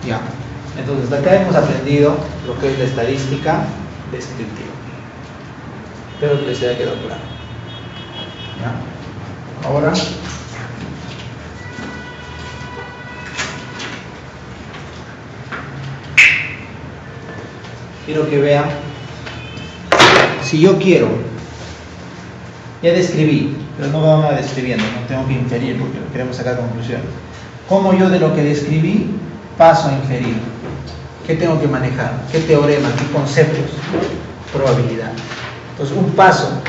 Ya. Entonces, hasta acá hemos aprendido lo que es la estadística descriptiva. Espero que les haya quedado claro. ¿Ya? Ahora, quiero que vean, si yo quiero, ya describí, pero no vamos a describiendo, no tengo que inferir porque queremos sacar conclusiones. ¿Cómo yo de lo que describí paso a inferir? ¿Qué tengo que manejar? ¿Qué teorema? ¿Qué conceptos? Probabilidad. Entonces, un paso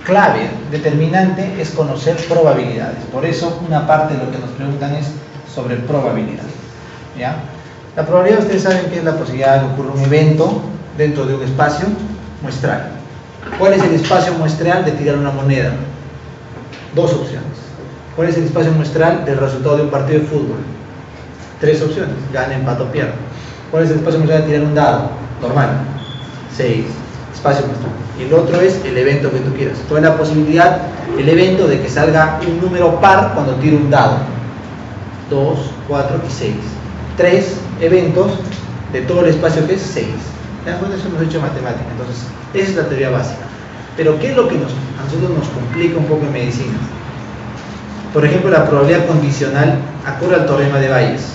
clave, determinante, es conocer probabilidades. Por eso, una parte de lo que nos preguntan es sobre probabilidad. ¿Ya? La probabilidad, ustedes saben que es la posibilidad de que ocurra un evento dentro de un espacio muestral. ¿Cuál es el espacio muestral de tirar una moneda? Dos opciones. ¿Cuál es el espacio muestral del resultado de un partido de fútbol? Tres opciones: gana, empate o pierde. ¿Cuál es el espacio muestral de tirar un dado? Normal. 6. Espacio muestral. Y el otro es el evento que tú quieras. ¿Cuál es la posibilidad, el evento de que salga un número par cuando tiro un dado? 2, 4 y 6. 3 eventos de todo el espacio que es 6. Bueno, eso hemos hecho matemática. Entonces, esa es la teoría básica. Pero ¿qué es lo que a nosotros nos complica un poco en medicina? Por ejemplo, la probabilidad condicional acorde al teorema de Bayes.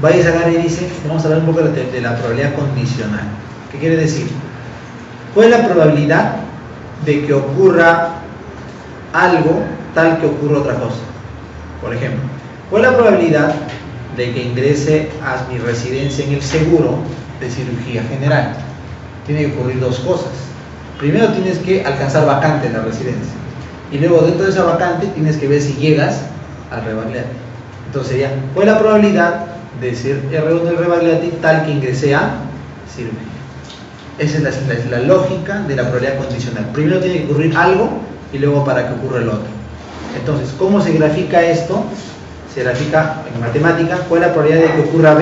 Bayes agarra y dice, vamos a hablar un poco de la probabilidad condicional. ¿Qué quiere decir? ¿Cuál es la probabilidad de que ocurra algo tal que ocurra otra cosa? Por ejemplo, ¿cuál es la probabilidad de que ingrese a mi residencia en el seguro de cirugía general? Tiene que ocurrir dos cosas. Primero tienes que alcanzar vacante en la residencia, y luego dentro de esa vacante tienes que ver si llegas al rebagliati. Entonces sería, ¿cuál es la probabilidad de ser R1 del rebagliati tal que ingrese a cirugía? Esa es la lógica de la probabilidad condicional. Primero tiene que ocurrir algo y luego para que ocurra el otro. Entonces, ¿cómo se grafica esto? Se grafica en matemática. ¿Cuál es la probabilidad de que ocurra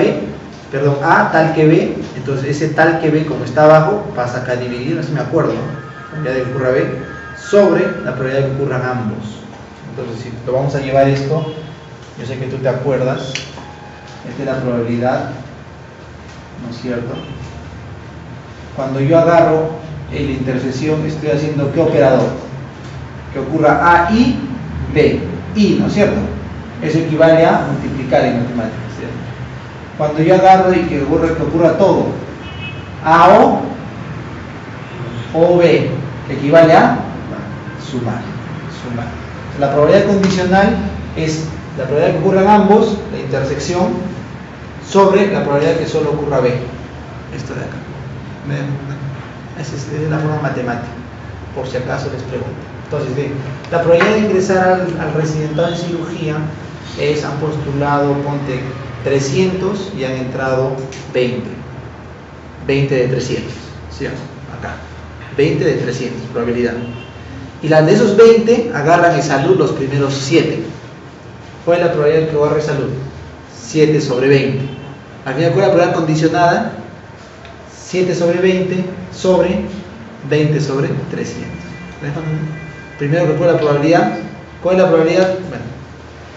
A tal que B? Entonces ese tal que B, como está abajo, pasa acá a dividir, no sé si me acuerdo, ¿no? La probabilidad de que ocurra B sobre la probabilidad de que ocurran ambos. Entonces, si lo vamos a llevar esto, yo sé que tú te acuerdas, esta es la probabilidad, ¿no es cierto? Cuando yo agarro la intersección, estoy haciendo ¿qué operador? Que ocurra A y B, y, ¿no es cierto? Eso equivale a multiplicar en matemáticas, ¿cierto? Cuando yo agarro y que ocurra todo, A o B, que equivale a sumar. La probabilidad condicional es la probabilidad de que ocurran ambos, la intersección, sobre la probabilidad de que solo ocurra B. Esto de acá. Esa es la forma matemática, por si acaso les pregunto. Entonces, la probabilidad de ingresar al residentado en cirugía han postulado, ponte 300 y han entrado 20 de 300, ¿sí? Acá 20 de 300, probabilidad. Y las de esos 20 agarran en salud los primeros 7. ¿Cuál es la probabilidad de que agarre salud? 7 sobre 20. Al final, ¿cuál es la probabilidad condicionada? 7 sobre 20 sobre 20 sobre 300. Primero, ¿cuál es la probabilidad? ¿Cuál es la probabilidad? Bueno,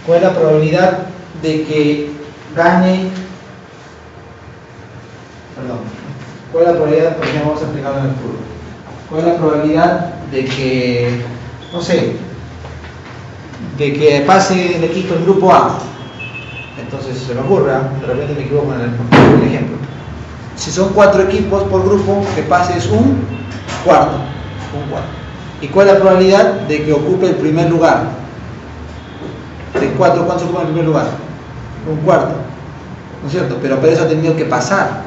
¿cuál es la probabilidad de que gane? Perdón. ¿Cuál es la probabilidad? Por ejemplo, vamos a explicarlo en el fútbol. ¿Cuál es la probabilidad de que, no sé, de que pase el equipo en grupo A? Entonces se me ocurre, de repente me equivoco en el ejemplo. Si son 4 equipos por grupo, que pase es un cuarto. ¿Y cuál es la probabilidad de que ocupe el primer lugar? De 4, ¿cuántos ocupan el primer lugar? Un cuarto, ¿no es cierto? Pero eso ha tenido que pasar.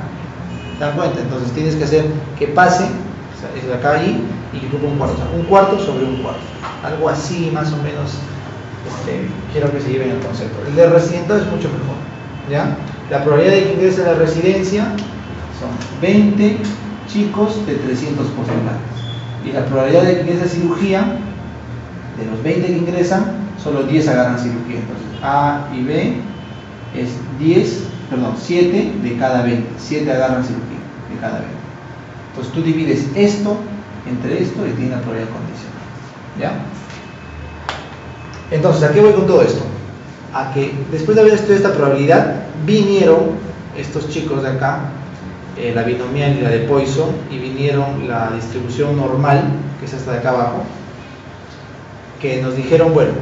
¿Te das cuenta? Entonces tienes que hacer que pase, o sea, es de acá allí, y que ocupe un cuarto. O sea, un cuarto sobre un cuarto. Algo así, más o menos, quiero que se lleven el concepto. El de residentado es mucho mejor, ¿ya? La probabilidad de que ingrese a la residencia son 20 chicos de 300 porcentajes. Y la probabilidad de que ingrese a cirugía, de los 20 que ingresan, solo 10 agarran cirugía. Entonces, A y B es 7 de cada 20. 7 agarran cirugía de cada 20. Entonces tú divides esto entre esto y tienes la probabilidad condicional. ¿Ya? Entonces, ¿a qué voy con todo esto? a que después de haber estudiado esta probabilidad, vinieron estos chicos de acá, la binomial y la de Poisson, y vinieron la distribución normal, que es esta de acá abajo, que nos dijeron, bueno,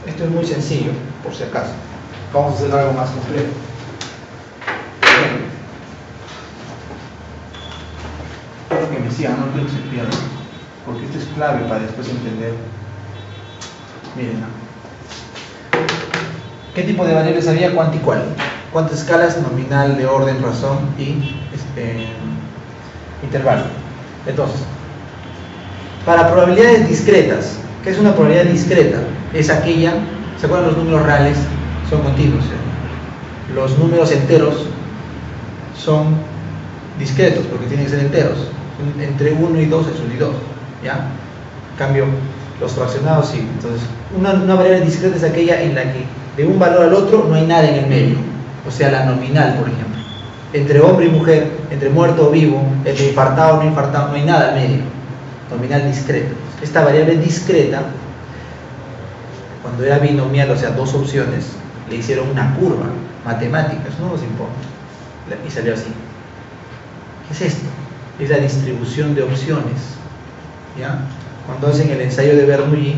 esto es muy sencillo, por si acaso, vamos a hacer algo más complejo. Quiero que me sigan, no quiero que se pierdan, porque esto es clave para después entender. Miren, ¿qué tipo de variables había? ¿Cuánto y cuál? ¿Cuántas escalas? Nominal, de orden, razón y intervalo. Entonces, para probabilidades discretas, ¿qué es una probabilidad discreta? Es aquella, ¿se acuerdan? Los números reales son continuos, ¿sí? Los números enteros son discretos porque tienen que ser enteros. Entre 1 y 2 es 1 y 2, ¿ya? En cambio, los fraccionados sí. Entonces, una variable discreta es aquella en la que de un valor al otro no hay nada en el medio. O sea, la nominal, por ejemplo. Entre hombre y mujer, entre muerto o vivo, entre infartado o no infartado, no hay nada al medio. Nominal discreta. Esta variable discreta, cuando era binomial, o sea, dos opciones, le hicieron una curva matemática, eso no nos importa. Y salió así. ¿Qué es esto? Es la distribución de opciones, ¿ya? Cuando hacen el ensayo de Bernoulli,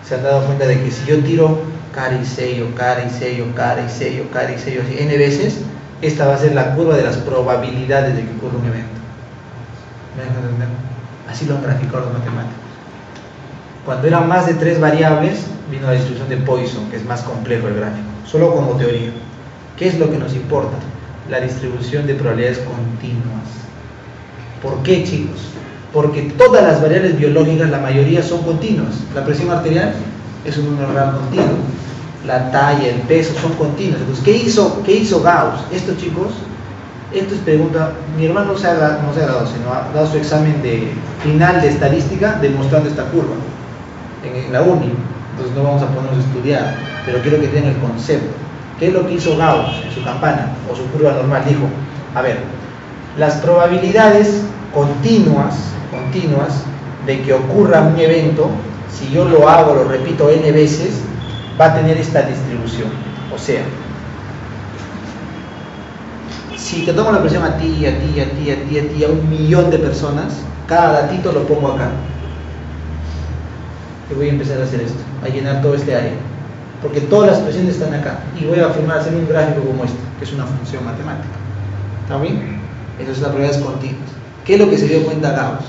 se han dado cuenta de que si yo tiro cara y sello, cara y sello, cara y sello, cara y sello, así n veces, esta va a ser la curva de las probabilidades de que ocurra un evento. ¿Me dejan entender? Así lo han graficado los matemáticos. Cuando eran más de 3 variables, vino la distribución de Poisson, que es más complejo el gráfico, solo como teoría. ¿Qué es lo que nos importa? La distribución de probabilidades continuas. ¿Por qué, chicos? Porque todas las variables biológicas, la mayoría son continuas. La presión arterial es un número real continuo. La talla, el peso son continuos. Entonces, ¿qué hizo Gauss? Esto, chicos, esto es pregunta. Mi hermano no se ha graduado, sino ha dado su examen de final de estadística demostrando esta curva en la uni. Entonces no vamos a ponernos a estudiar, pero quiero que tengan el concepto. ¿Qué es lo que hizo Gauss en su campana o su curva normal? Dijo, a ver, las probabilidades continuas de que ocurra un evento, si yo lo hago, lo repito n veces, va a tener esta distribución. O sea, si te tomo la presión a ti, a 1.000.000 de personas, cada datito lo pongo acá. Y voy a empezar a hacer esto, a llenar todo este área. Porque todas las presiones están acá. Y voy a hacer un gráfico como este, que es una función matemática. ¿Está bien? Entonces la probabilidad es continua. ¿Qué es lo que se dio cuenta Gauss?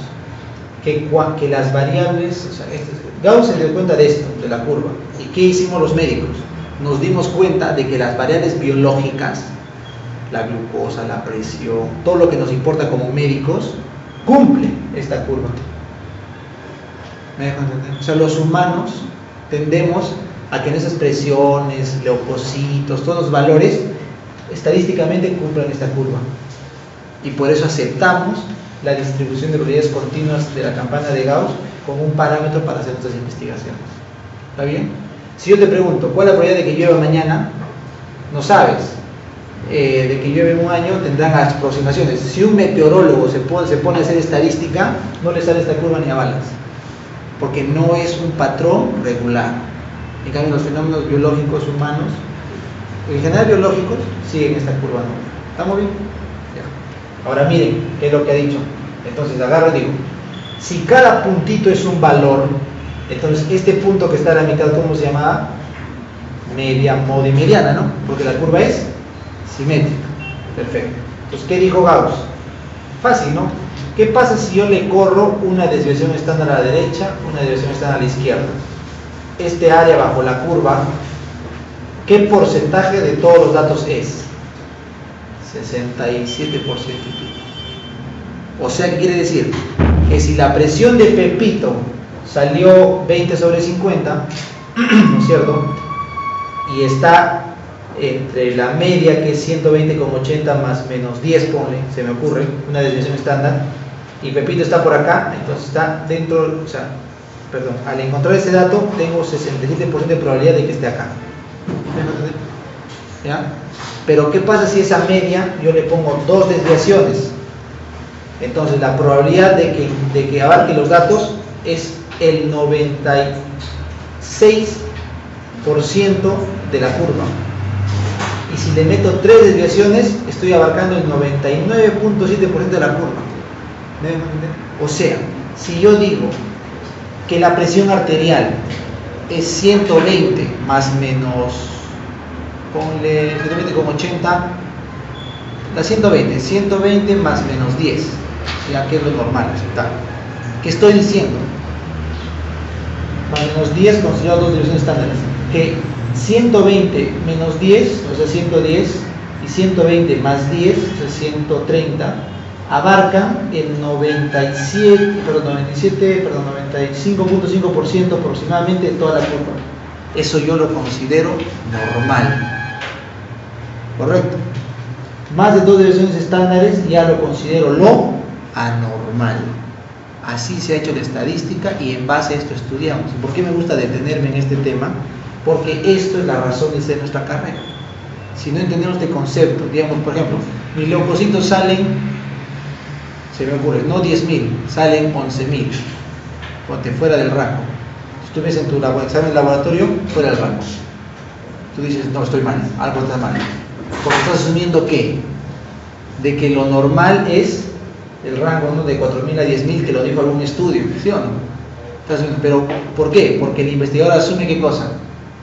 Que las variables, o sea, Gauss se dio cuenta de esto, de la curva. ¿Y qué hicimos los médicos? Nos dimos cuenta de que las variables biológicas, la glucosa, la presión, todo lo que nos importa como médicos, cumple esta curva. ¿Me dejo entender? O sea, los humanos tendemos a que en esas presiones, leucocitos, todos los valores, estadísticamente cumplan esta curva. Y por eso aceptamos la distribución de probabilidades continuas de la campana de Gauss como un parámetro para hacer nuestras investigaciones. ¿Está bien? Si yo te pregunto, ¿cuál es la probabilidad de que llueva mañana? No sabes. De que llueve en un año tendrán aproximaciones. Si un meteorólogo se pone a hacer estadística, no le sale esta curva ni a balas, porque no es un patrón regular. En cambio, los fenómenos biológicos humanos, en general biológicos, siguen esta curva normal. ¿Estamos bien? Ya. Ahora miren, ¿qué es lo que ha dicho? Entonces agarro y digo, si cada puntito es un valor, entonces este punto que está a la mitad, ¿cómo se llama? Media, modo y mediana, ¿no? Porque la curva es simétrica. Perfecto. Entonces, ¿qué dijo Gauss? Fácil, ¿no? ¿Qué pasa si yo le corro una desviación estándar a la derecha, una desviación estándar a la izquierda? Este área bajo la curva, ¿qué porcentaje de todos los datos es? 67%. O sea, ¿qué quiere decir? Que si la presión de Pepito salió 20/50, ¿no es cierto? Y está entre la media, que es 120,80 más menos 10, ponle, se me ocurre, una desviación estándar, y Pepito está por acá, entonces está dentro, o sea, perdón, al encontrar ese dato tengo 67% de probabilidad de que esté acá. ¿Ya? Pero ¿qué pasa si esa media yo le pongo 2 desviaciones? Entonces la probabilidad de que abarque los datos es el 96 de la curva. Y si le meto 3 desviaciones, estoy abarcando el 99.7% de la curva. O sea, si yo digo que la presión arterial es 120 más menos, ponle con 80, la 120 más menos 10, ya que es lo normal, aceptable. ¿Qué estoy diciendo? Más menos 10 considerado 2 divisiones estándares. Que 120 menos 10, o sea 110, y 120 más 10, o sea 130, abarcan el 95.5% aproximadamente de toda la curva. Eso yo lo considero normal. ¿Correcto? Más de 2 divisiones estándares ya lo considero lo anormal. Así se ha hecho la estadística y en base a esto estudiamos. ¿Por qué me gusta detenerme en este tema? Porque esto es la razón de ser nuestra carrera. Si no entendemos este concepto, digamos, por ejemplo, mis leucocitos salen, se me ocurre, no 10.000, salen 11.000, ponte fuera del rango. Si tú ves en tu examen de laboratorio, fuera del rango. Tú dices, no, estoy mal, algo está mal. Porque estás asumiendo que, de que lo normal es el rango, ¿no?, de 4.000 a 10.000, que lo dijo algún estudio, ¿sí o no? Pero, ¿por qué? Porque el investigador asume ¿qué cosa?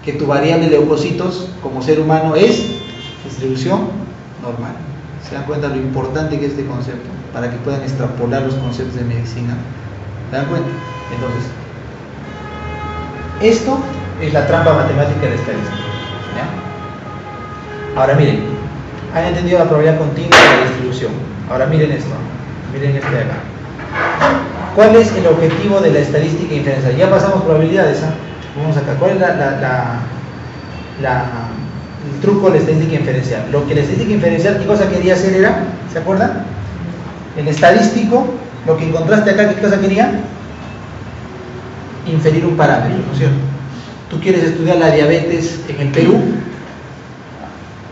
Que tu variable de leucocitos como ser humano es distribución normal. ¿Se dan cuenta lo importante que es este concepto? Para que puedan extrapolar los conceptos de medicina. ¿Se dan cuenta? Entonces, esto es la trampa matemática de la estadística. ¿Ya? Ahora miren, han entendido la probabilidad continua de la distribución. Ahora miren esto, miren este de acá. ¿Cuál es el objetivo de la estadística inferencial? Ya pasamos probabilidades, ¿eh? Vamos acá. ¿Cuál es el truco de la estadística inferencial? Lo que la estadística inferencial, ¿qué cosa quería hacer era? ¿Se acuerdan? El estadístico, lo que encontraste acá, ¿qué cosa quería? Inferir un parámetro, ¿no es cierto? Tú quieres estudiar la diabetes en el Perú,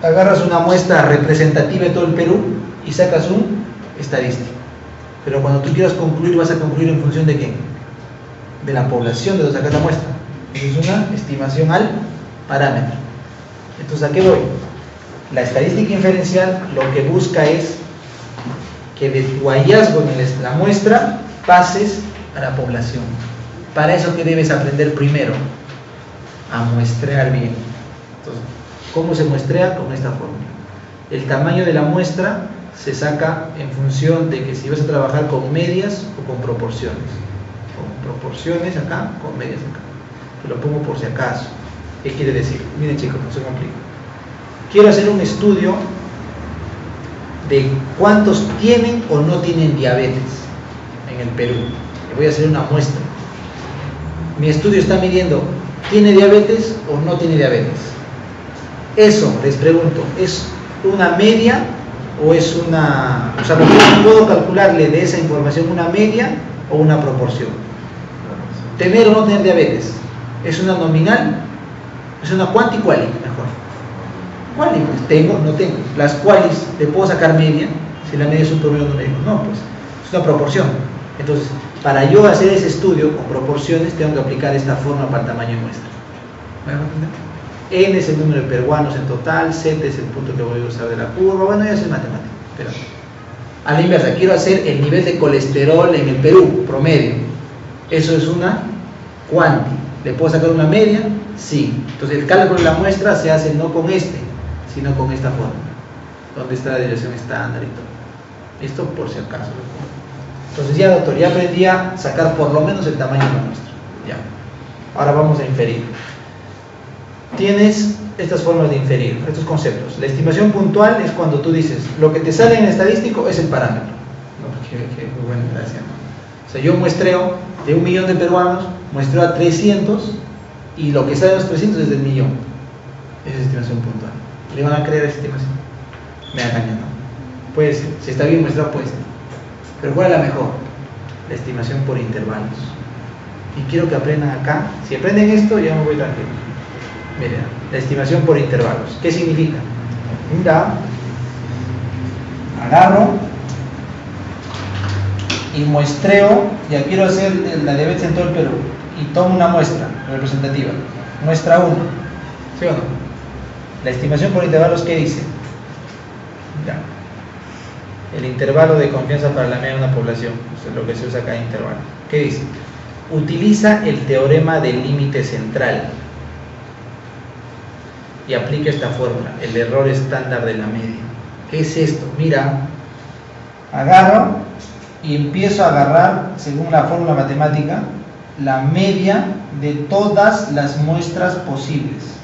agarras una muestra representativa de todo el Perú y sacas un estadístico. Pero cuando tú quieras concluir, vas a concluir en función de ¿qué? De la población de donde sacas la muestra. Es una estimación al parámetro. Entonces, ¿a qué voy? La estadística inferencial lo que busca es que de tu hallazgo en la muestra pases a la población. Para eso, ¿qué debes aprender primero? A muestrear bien. Entonces, ¿cómo se muestrea? Con esta fórmula. El tamaño de la muestra se saca en función de que si vas a trabajar con medias o con proporciones. Con proporciones acá, con medias acá. Te lo pongo por si acaso. ¿Qué quiere decir? Miren chicos, no se complica. Quiero hacer un estudio de cuántos tienen o no tienen diabetes en el Perú. Le voy a hacer una muestra. Mi estudio está midiendo, ¿tiene diabetes o no tiene diabetes? Eso, les pregunto, ¿es una media o es una... O sea, ¿puedo calcularle de esa información una media o una proporción? ¿Tener o no tener diabetes? ¿Es una nominal? ¿Es una quanti quali? Mejor. ¿Quali? Pues tengo, no tengo. Las qualis, ¿le puedo sacar media? Si la media es un promedio numérico. No, pues es una proporción. Entonces, para yo hacer ese estudio con proporciones, tengo que aplicar esta forma para el tamaño de muestra. ¿Me van a entender? N es el número de peruanos en total, Z es el punto que voy a usar de la curva. Bueno, ya es matemática. Pero a la inversa, quiero hacer el nivel de colesterol en el Perú, promedio. Eso es una quanti. ¿Le puedo sacar una media? Sí. Entonces el cálculo de la muestra se hace no con este, sino con esta forma, donde está la desviación estándar y todo. Esto por si acaso. Entonces ya, doctor, ya aprendí a sacar por lo menos el tamaño de la muestra. Ya. Ahora vamos a inferir. Tienes estas formas de inferir, estos conceptos. La estimación puntual es cuando tú dices, lo que te sale en el estadístico es el parámetro. No, qué muy buena gracia, ¿no? O sea, yo muestreo de 1 millón de peruanos, muestreo a 300 y lo que sale de los 300 es del millón. Esa es estimación puntual. ¿Le van a creer esa estimación? Me engañan, ¿no? Puede ser, si está bien muestrado puede ser. Pero ¿cuál es la mejor? La estimación por intervalos. Y quiero que aprendan acá. Si aprenden esto, ya me voy tranquilo. Miren, la estimación por intervalos. ¿Qué significa? Mira, agarro y muestreo, ya quiero hacer la diabetes en todo el Perú, y tomo una muestra representativa. Muestra 1. ¿Sí o no? La estimación por intervalos, ¿qué dice? Ya. El intervalo de confianza para la media de una población, eso es lo que se usa acá en intervalo. ¿Qué dice? Utiliza el teorema del límite central y aplica esta fórmula, el error estándar de la media. ¿Qué es esto? Mira, agarro y empiezo a agarrar, según la fórmula matemática, la media de todas las muestras posibles.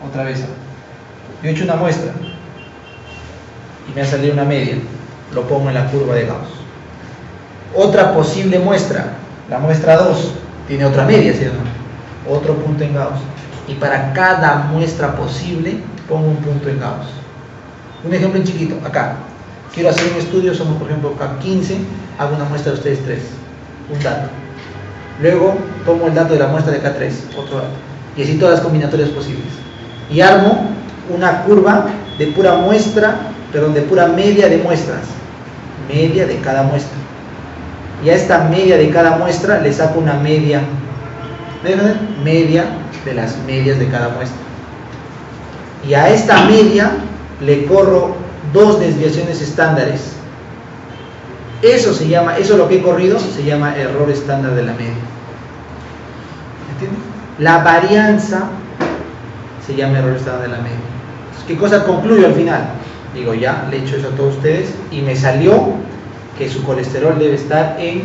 Otra vez, yo he hecho una muestra y me ha salido una media, lo pongo en la curva de Gauss. Otra posible muestra, la muestra 2, tiene otra media, ¿sí o no? Otro punto en Gauss. Y para cada muestra posible pongo un punto en Gauss. Un ejemplo en chiquito, acá. Quiero hacer un estudio, somos por ejemplo acá 15, hago una muestra de ustedes 3, un dato. Luego tomo el dato de la muestra de acá 3, otro dato. Y así todas las combinatorias posibles. Y armo una curva de pura muestra, perdón, de pura media de muestras. Media de cada muestra. Y a esta media de cada muestra le saco una media. Media de las medias de cada muestra. Y a esta media le corro 2 desviaciones estándares. Eso se llama, eso lo que he corrido se llama error estándar de la media. ¿Entiendes? La varianza se llama error estándar de la media. Entonces, ¿qué cosa concluyo al final? Digo, ya le he hecho eso a todos ustedes y me salió que su colesterol debe estar en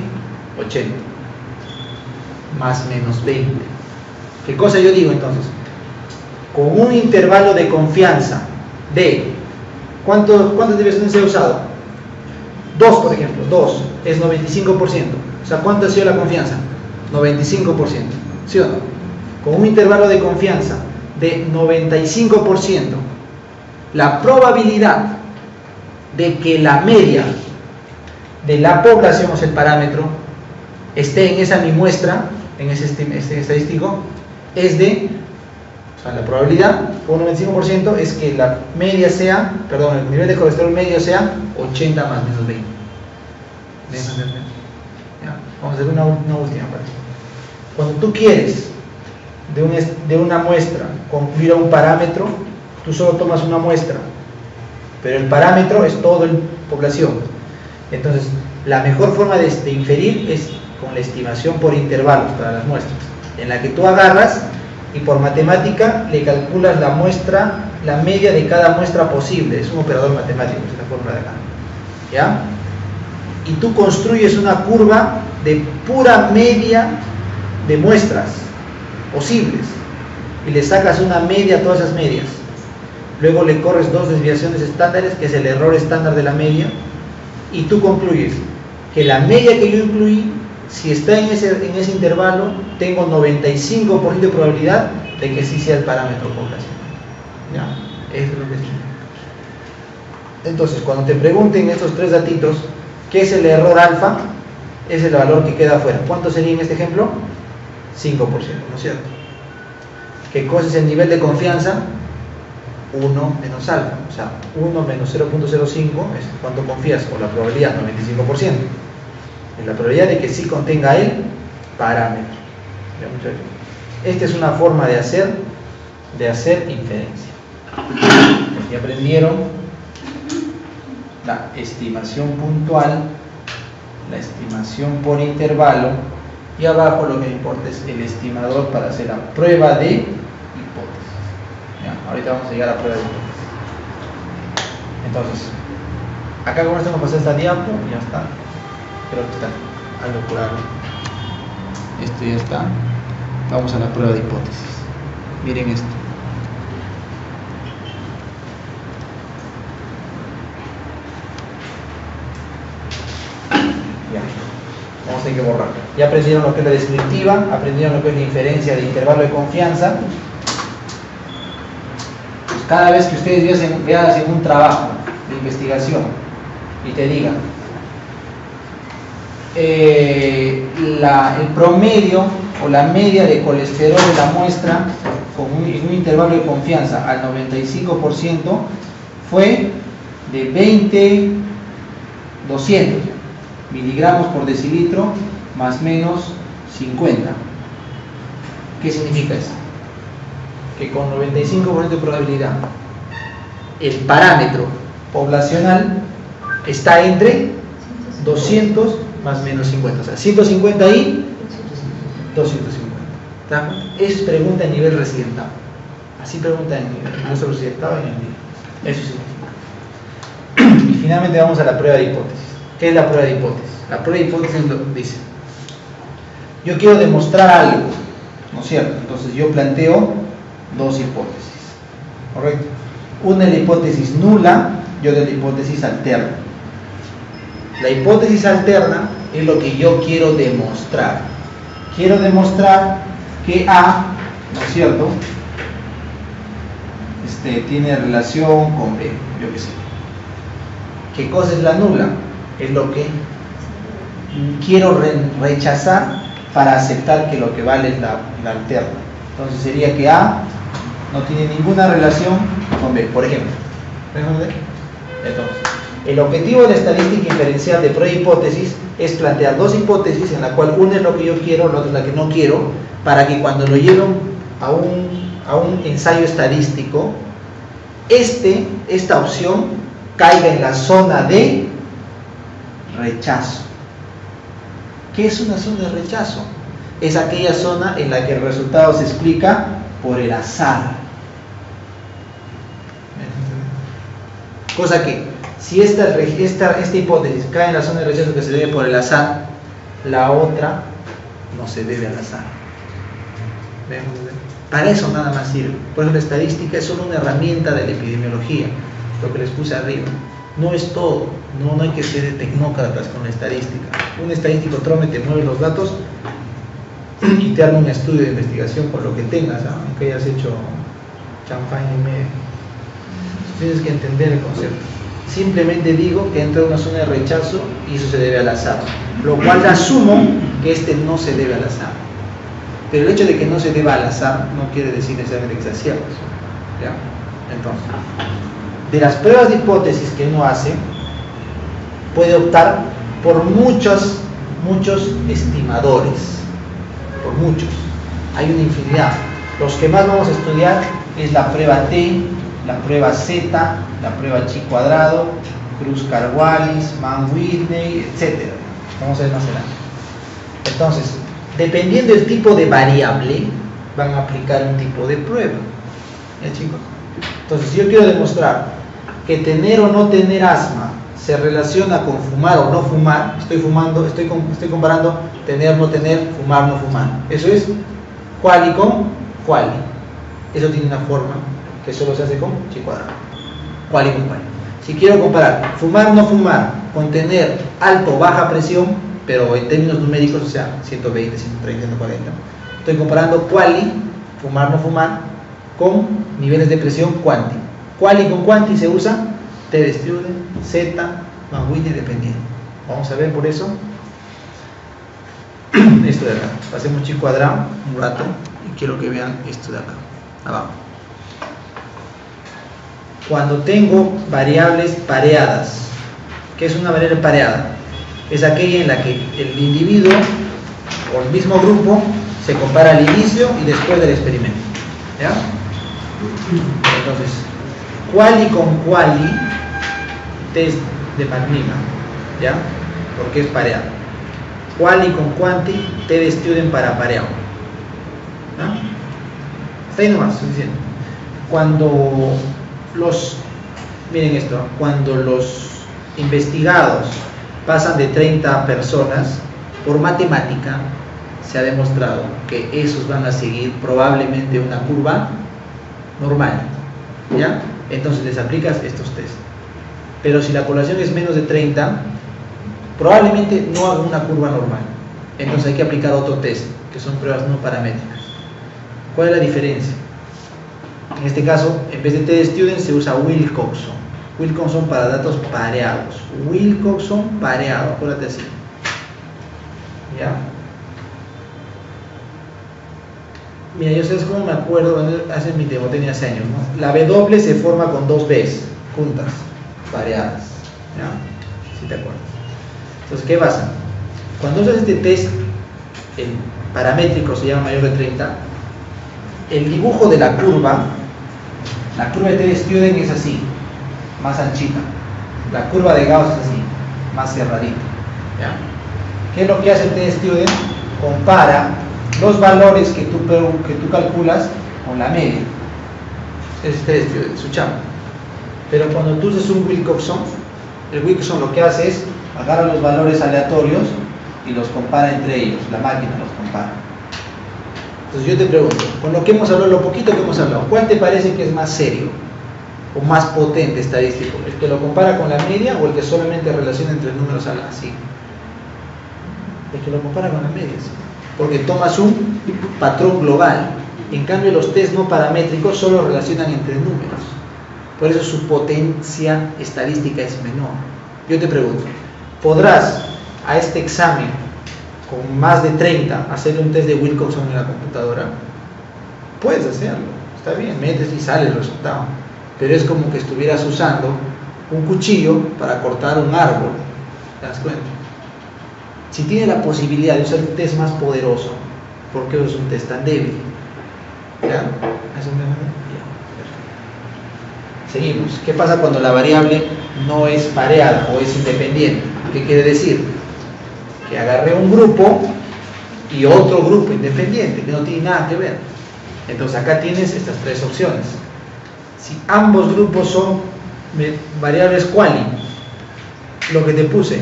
80 más menos 20. ¿Qué cosa yo digo entonces? Con un intervalo de confianza de ¿cuántas desviaciones he usado? 2, por ejemplo, 2 es 95%. O sea, ¿cuánto ha sido la confianza? 95%, ¿sí o no? Con un intervalo de confianza de 95%, la probabilidad de que la media de la población, o sea, el parámetro, esté en esa mi muestra, en ese estadístico, es de, o sea, la probabilidad con un 95% es que la media sea, perdón, el nivel de colesterol medio sea 80 más menos 20. Ya, vamos a hacer una última parte. Cuando tú quieres de una muestra concluir a un parámetro, tú solo tomas una muestra, pero el parámetro es toda la población. Entonces, la mejor forma de inferir es con la estimación por intervalos para las muestras, en la que tú agarras y por matemática le calculas la muestra, la media de cada muestra posible. Es un operador matemático, es la fórmula de acá, ¿ya? Y tú construyes una curva de pura media de muestras posibles y le sacas una media a todas esas medias. Luego le corres 2 desviaciones estándares, que es el error estándar de la media, y tú concluyes que la media que yo incluí, si está en ese intervalo, tengo 95% de probabilidad de que sí sea el parámetro poblacional. ¿Ya? Eso es lo que significa. Entonces, cuando te pregunten estos 3 datitos, ¿qué es el error alfa? Es el valor que queda afuera. ¿Cuánto sería en este ejemplo? 5%, ¿no es cierto? ¿Qué cosa es el nivel de confianza? 1 menos alfa, o sea, 1 menos 0.05 es cuánto confías, o la probabilidad, 95%. Es la probabilidad de que sí contenga el parámetro. Esta es una forma de hacer inferencia. Ya aprendieron la estimación puntual, la estimación por intervalo, y abajo lo que me importa es el estimador para hacer la prueba de hipótesis. Ya, ahorita vamos a llegar a la prueba de hipótesis. Entonces, acá con esto me pasé esta diapo y ya está. Creo que está algo por algo. Esto ya está. Vamos a la prueba de hipótesis. Miren esto. Ya. Vamos a tener que borrar. Ya aprendieron lo que es la descriptiva, aprendieron lo que es la inferencia de intervalo de confianza. Pues cada vez que ustedes vean un trabajo de investigación y te digan el promedio o la media de colesterol de la muestra en un intervalo de confianza al 95% fue de 200 miligramos por decilitro más menos 50. ¿Qué significa eso? que con 95% de probabilidad el parámetro poblacional está entre 200 más menos 50, o sea, 150 y 250. ¿Te das cuenta? Es pregunta a nivel residencial. Así pregunta en nuestro residencial en el día. Eso sí. Y finalmente vamos a la prueba de hipótesis. ¿Qué es la prueba de hipótesis? La prueba de hipótesis dice: yo quiero demostrar algo, ¿no es cierto? Entonces yo planteo dos hipótesis, ¿correcto? Una es la hipótesis nula y otra es la hipótesis alterna. La hipótesis alterna es lo que yo quiero demostrar. Quiero demostrar que A, ¿no es cierto?, tiene relación con B, yo qué sé. ¿Qué cosa es la nula? Es lo que quiero rechazar para aceptar que lo que vale es la alterna. Entonces sería que A no tiene ninguna relación con B, por ejemplo. Entonces, el objetivo de la estadística inferencial de prueba de hipótesis es plantear dos hipótesis en la cual una es lo que yo quiero, la otra es la que no quiero, para que cuando lo lleven a un ensayo estadístico, esta opción caiga en la zona de rechazo. ¿Qué es una zona de rechazo? Es aquella zona en la que el resultado se explica por el azar. Cosa que, si esta hipótesis cae en la zona de rechazo que se debe por el azar, la otra no se debe al azar. Para eso nada más sirve. Por eso la estadística es solo una herramienta de la epidemiología, lo que les puse arriba. No es todo, no hay que ser tecnócratas con la estadística. Un estadístico te mueve los datos y te arma un estudio de investigación con lo que tengas, aunque hayas hecho champaña y medio. Tienes que entender el concepto. Simplemente digo que entra en una zona de rechazo y eso se debe al azar, lo cual asumo que no se debe al azar. Pero el hecho de que no se deba al azar no quiere decir necesariamente que sea cierto. ¿Ya? Entonces, de las pruebas de hipótesis que uno hace, puede optar por muchos estimadores, por muchos. Hay una infinidad. Los que más vamos a estudiar es la prueba T, la prueba Z, la prueba Chi cuadrado, Cruz-Carr-Wallis, Mann-Whitney, etc. Vamos a ver más adelante. Entonces, dependiendo del tipo de variable, van a aplicar un tipo de prueba. ¿Ya, chicos? Entonces, si yo quiero demostrar que tener o no tener asma se relaciona con fumar o no fumar, estoy comparando tener o no tener, fumar o no fumar. Eso es quali con quali. Eso tiene una forma que solo se hace con chi cuadrado. Quali con quali. Si quiero comparar fumar o no fumar con tener alto o baja presión, pero en términos numéricos, o sea, 120, 130, 140, estoy comparando quali, fumar o no fumar, con niveles de presión quanti. Quali con quanti se usa T de Student, Z, Mann-Whitney, dependiendo. Vamos a ver por eso esto de acá. Pasemos chi cuadrado un rato y quiero que vean esto de acá, abajo. Cuando tengo variables pareadas, ¿qué es una variable pareada? Es aquella en la que el individuo o el mismo grupo se compara al inicio y después del experimento. ¿Ya? Entonces, quali con quali, test de Magnima, ¿ya? Porque es pareado. Quali con quanti, T de Student para pareado. ¿Ya? Está ahí nomás, suficiente. Miren esto, cuando los investigados pasan de 30 personas, por matemática se ha demostrado que esos van a seguir probablemente una curva normal, ¿ya? Entonces les aplicas estos test. Pero si la población es menos de 30, probablemente no haga una curva normal. Entonces hay que aplicar otro test, que son pruebas no paramétricas. ¿Cuál es la diferencia? En este caso, en vez de T de Student se usa Wilcoxon. Wilcoxon para datos pareados. Wilcoxon pareado, acuérdate así. ¿Ya? Mira, yo sabes cómo me acuerdo, cuando hace mi demo, tenía hace años, ¿no? La W se forma con dos Bs juntas, pareadas. ¿Ya? Si te acuerdas. Entonces, ¿qué pasa? Cuando usas este test, el paramétrico se llama mayor de 30, el dibujo de la curva de T-Student es así, más anchita. La curva de Gauss es así, más cerradita. ¿Ya? ¿Qué es lo que hace el T-Student? Compara los valores que tú calculas con la media. Ese es T-Student, su chamba. Pero cuando tú usas un Wilcoxon, el Wilcoxon lo que hace es agarra los valores aleatorios y los compara entre ellos, la máquina los compara. Entonces yo te pregunto, con lo que hemos hablado, lo poquito que hemos hablado, ¿cuál te parece que es más serio o más potente estadístico? ¿El que lo compara con la media o el que solamente relaciona entre números así? El que lo compara con la media, ¿sí? Porque tomas un patrón global. En cambio los test no paramétricos solo relacionan entre números. Por eso su potencia estadística es menor. Yo te pregunto, ¿podrás a este examen con más de 30 hacerle un test de Wilcoxon en la computadora? Puedes hacerlo, está bien, metes y sale el resultado, pero es como que estuvieras usando un cuchillo para cortar un árbol. ¿Te das cuenta? Si tiene la posibilidad de usar un test más poderoso, ¿por qué es un test tan débil? ¿Ya? ¿Es un tema? Ya, perfecto. Seguimos. ¿Qué pasa cuando la variable no es pareada o es independiente? ¿Qué quiere decir? Que agarré un grupo y otro grupo independiente que no tiene nada que ver. Entonces acá tienes estas tres opciones. Si ambos grupos son variables quali, lo que te puse,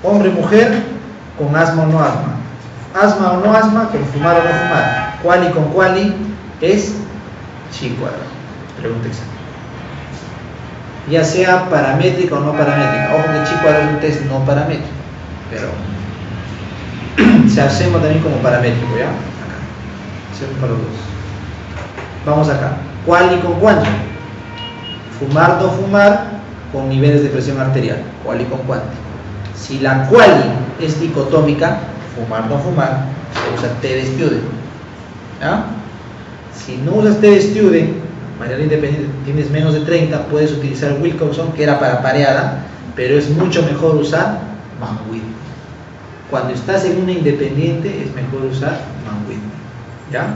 hombre-mujer con asma o no asma, asma o no asma con fumar o no fumar, quali con quali es chi cuadrado. Pregunta exacta. Ya sea paramétrica o no paramétrica. Ojo que chi cuadrado es un test no paramétrico, pero se hacemos también como paramétrico, ¿ya? Acá. Hacemos para los dos. Vamos acá. Quali con quanti. Fumar, no fumar, con niveles de presión arterial. Quali con quanti. Si la quali es dicotómica, fumar, no fumar, se usa T-Student. ¿Ya? Si no usas T-Student, variable independiente, tienes menos de 30, puedes utilizar Wilcoxon, que era para pareada, pero es mucho mejor usar Mann-Whitney. Cuando estás en una independiente es mejor usar Mann-Whitney. ¿Ya?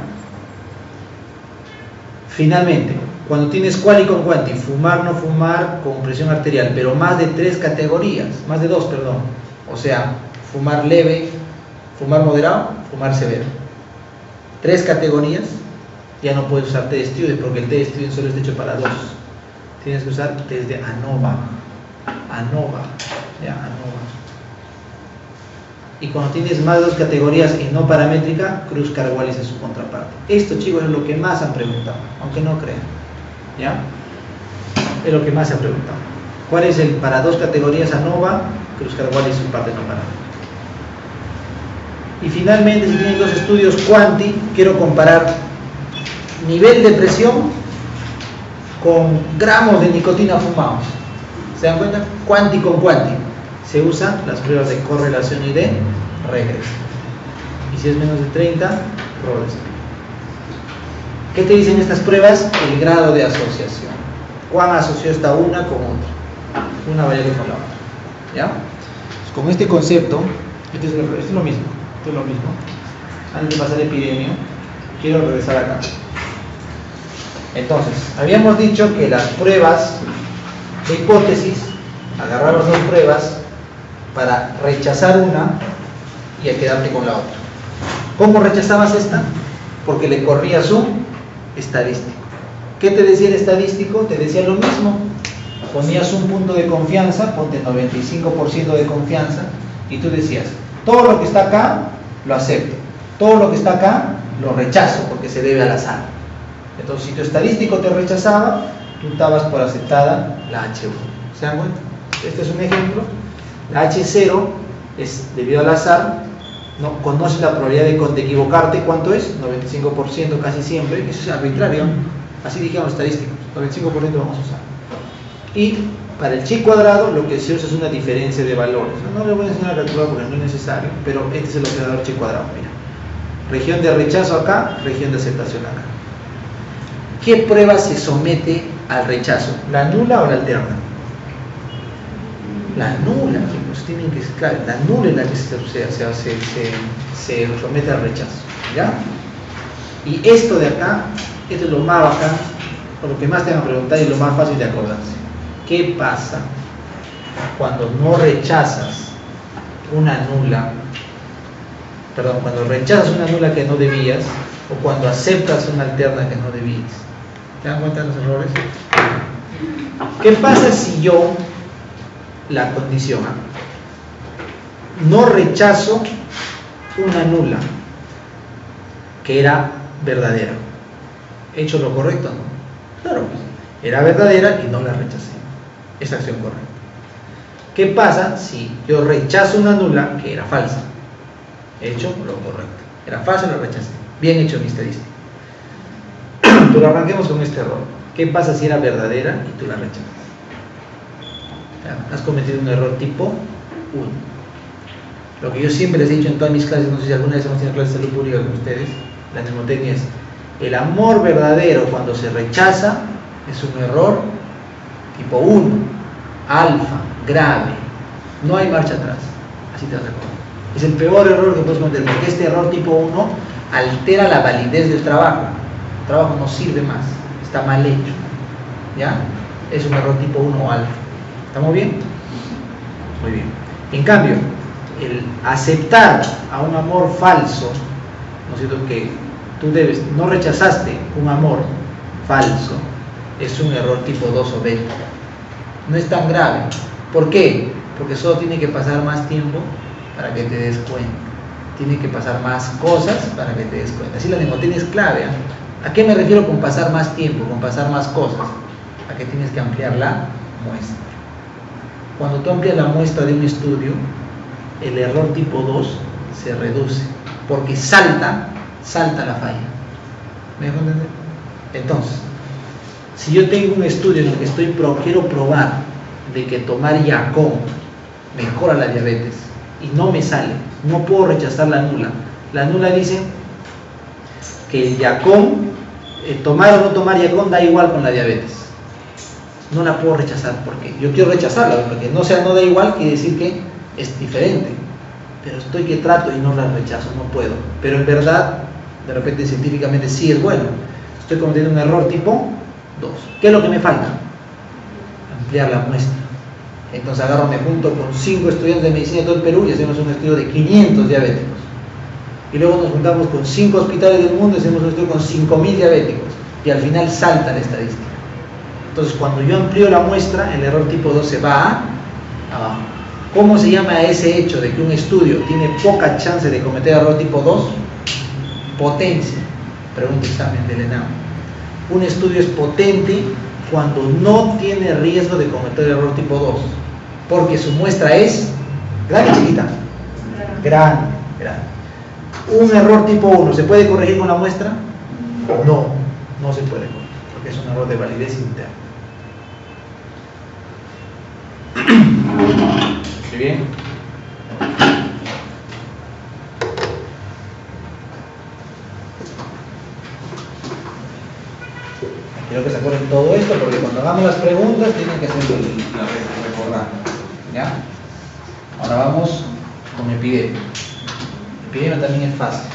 Finalmente, cuando tienes quali con quanti, fumar, no fumar, con presión arterial, pero más de 3 categorías, más de 2, perdón. O sea, fumar leve, fumar moderado, fumar severo. 3 categorías, ya no puedes usar T-Student porque el T-Student solo está hecho para 2. Tienes que usar test de ANOVA. ANOVA, ya, ANOVA. Y cuando tienes más de 2 categorías y no paramétrica, Kruskal-Wallis es su contraparte. Esto, chicos, es lo que más han preguntado, aunque no crean. ¿Ya? Es lo que más se ha preguntado. ¿Cuál es el para 2 categorías ANOVA? Kruskal-Wallis es su parte no paramétrica. Y finalmente, si tienen 2 estudios quanti, quiero comparar nivel de presión con gramos de nicotina fumados. ¿Se dan cuenta? Quanti con quanti. Se usan las pruebas de correlación y de regresión. Y si es menos de 30, progresión. ¿Qué te dicen estas pruebas? El grado de asociación. ¿Cuán asoció esta una con otra? Una variable con la otra. ¿Ya? Pues con este concepto, esto es lo mismo. Esto es lo mismo. Antes de pasar epidemia, quiero regresar acá. Entonces, habíamos dicho que las pruebas de hipótesis, agarramos 2 pruebas para rechazar una y a quedarte con la otra. ¿Cómo rechazabas esta? Porque le corrías un estadístico. ¿Qué te decía el estadístico? Te decía lo mismo. Ponías un punto de confianza, ponte 95% de confianza, y tú decías, todo lo que está acá lo acepto, todo lo que está acá lo rechazo porque se debe al azar. Entonces, si tu estadístico te rechazaba, tú dabas por aceptada la H1. ¿Se dan cuenta? Este es un ejemplo. La H0 es debido al azar. No conoces la probabilidad de equivocarte. ¿Cuánto es? 95% casi siempre. Eso es arbitrario. Así dijeron los estadísticos. 95% vamos a usar. Y para el chi cuadrado lo que se usa es una diferencia de valores. No le voy a enseñar a calcular porque no es necesario, pero este es el operador chi cuadrado. Mira. Región de rechazo acá, región de aceptación acá. ¿Qué prueba se somete al rechazo? ¿La nula o la alterna? La nula, chicos, tienen que claro, la nula es la que se somete al rechazo. ¿Ya? Y esto de acá, esto es lo más bacán, por lo que más te van a preguntar y lo más fácil de acordarse. ¿Qué pasa cuando no rechazas una nula? Perdón, cuando rechazas una nula que no debías, o cuando aceptas una alterna que no debías. ¿Te dan cuenta de los errores? ¿Qué pasa si yo, la condición A, no rechazo una nula que era verdadera? ¿He hecho lo correcto o no? Claro, pues, era verdadera y no la rechacé. Es acción correcta. ¿Qué pasa si yo rechazo una nula que era falsa? He hecho lo correcto. Era falsa y la rechacé. Bien hecho mi estadística. Pero arranquemos con este error. ¿Qué pasa si era verdadera y tú la rechazas? Has cometido un error tipo 1. Lo que yo siempre les he dicho en todas mis clases, no sé si alguna vez hemos tenido clases de salud pública con ustedes, la mnemotecnia es: el amor verdadero cuando se rechaza es un error tipo 1, alfa, grave, no hay marcha atrás. Así te vas a acordar. Es el peor error que puedes cometer, porque este error tipo 1 altera la validez del trabajo. El trabajo no sirve más, está mal hecho. ¿Ya? Es un error tipo 1 alfa. ¿Estamos bien? Muy bien. En cambio, el aceptar a un amor falso, ¿no es cierto? Que tú no rechazaste un amor falso, es un error tipo 2 o beta. No es tan grave. ¿Por qué? Porque solo tiene que pasar más tiempo para que te des cuenta. Tiene que pasar más cosas para que te des cuenta. Así la mnemotecnia es clave. ¿A qué me refiero con pasar más tiempo, con pasar más cosas? A que tienes que ampliar la muestra. Cuando tú amplias la muestra de un estudio, el error tipo 2 se reduce, porque salta la falla. ¿Me dejo entender? Entonces, si yo tengo un estudio en el que quiero probar de que tomar Yacón mejora la diabetes y no me sale, no puedo rechazar la nula. La nula dice que el Yacón, tomar o no tomar Yacón da igual con la diabetes. No la puedo rechazar porque yo quiero rechazarla, porque no da igual, quiere decir que es diferente. Pero estoy que trato y no la rechazo, no puedo. Pero en verdad, de repente científicamente sí es bueno. Estoy cometiendo un error tipo 2. ¿Qué es lo que me falta? Ampliar la muestra. Entonces me junto con 5 estudiantes de medicina de todo el Perú y hacemos un estudio de 500 diabéticos. Y luego nos juntamos con 5 hospitales del mundo y hacemos un estudio con 5.000 diabéticos. Y al final salta la estadística. Entonces cuando yo amplío la muestra, el error tipo 2 se va abajo. ¿Cómo se llama ese hecho de que un estudio tiene poca chance de cometer error tipo 2? Potencia. Pregunta examen del ENAM. Un estudio es potente cuando no tiene riesgo de cometer error tipo 2, porque su muestra es grande, chiquita, grande. Un error tipo 1, ¿se puede corregir con la muestra? No se puede corregir, porque es un error de validez interna. ¿Muy bien? Quiero que se acuerden todo esto, porque cuando hagamos las preguntas tienen que hacer recordar. ¿Ya? Ahora vamos con epidemia. Epidemia también es fácil.